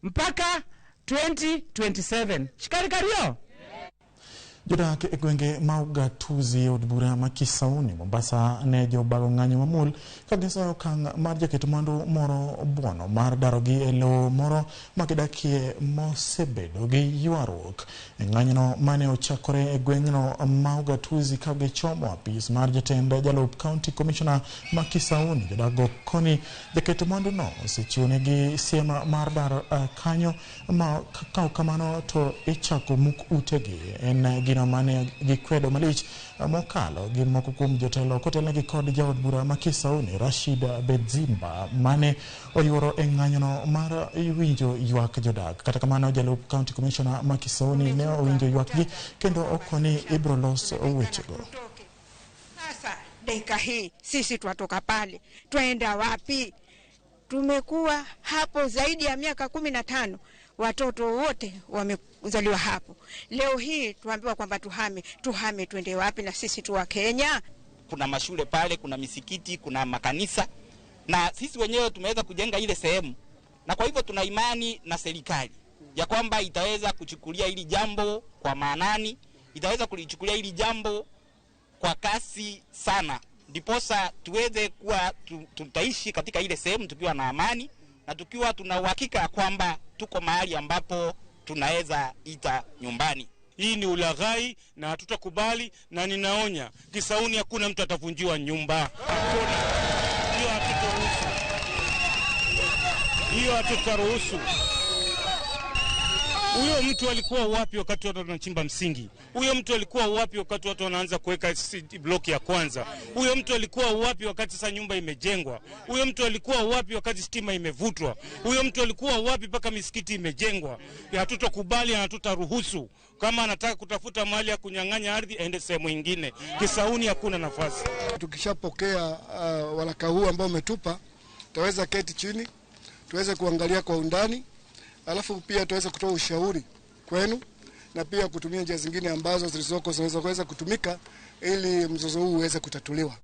mpaka 2027. Shikarikario. Jodak e gwenge mauga tuzi od bura ma Kisauni Mombasa ne jobago ng'anyo mamul ka gisoyo okang' mar jaketo mwandu moro buono mar darogi e lowo moro ma gidakie mosebedo gi ywaruok. E ng'anyono mane ochakore e gweng'no mauga tuzi ka gichomo apis mar jatend jalup County Commissioner ma Kisauni, jodago koni jaketo mwandu no osechiwonegi siema mar dar kanyo ma kao kamano to ichako muk utegi. En gino mane gikwedo malich mokalo gi moko kuom jotelo kotelnegi kod jaod bura ma Kisauni Rashid Bedzimba mane oyuoro e ng'anyono mar winjo ywak jodak. Kata kamano jalup County Commissioner ma Kisauni ne owinjo ywakgi kendo okoni ibro los wechego. Sasa dakika hii sisi twatoka pale twenda wapi? Tumekuwa hapo zaidi ya miaka 15, watoto wote wamezaliwa hapo. Leo hii tuambiwa kwamba tuhame twende wapi? Na sisi tu wa Kenya. Kuna mashule pale, kuna misikiti, kuna makanisa, na sisi wenyewe tumeweza kujenga ile sehemu, na kwa hivyo tuna imani na serikali ya kwamba itaweza kuchukulia hili jambo kwa maanani, itaweza kulichukulia hili jambo kwa kasi sana, ndiposa tuweze kuwa tutaishi katika ile sehemu tukiwa na amani na tukiwa tuna uhakika kwamba tuko mahali ambapo tunaweza ita nyumbani. Hii ni ulaghai na hatutakubali, na ninaonya Kisauni hakuna mtu atavunjiwa nyumba. Hakuna. Hiyo hatutaruhusu. Hiyo hatutaruhusu. Huyo mtu alikuwa wapi wakati watu wanachimba msingi? Huyo mtu alikuwa wapi wakati watu wanaanza kuweka block ya kwanza? Huyo mtu alikuwa wapi wakati sasa nyumba imejengwa? Huyo mtu alikuwa wapi wakati stima imevutwa? Huyo mtu alikuwa wapi mpaka misikiti imejengwa? Hatutakubali na hatutaruhusu. Kama anataka kutafuta mahali ya kunyang'anya ardhi aende sehemu nyingine. Kisauni hakuna nafasi. Tukishapokea waraka huu ambao umetupa, tutaweza keti chini, tuweze kuangalia kwa undani. Alafu pia tuweze kutoa ushauri kwenu na pia kutumia njia zingine ambazo zilizoko zinaweza kutumika ili mzozo huu uweze kutatuliwa.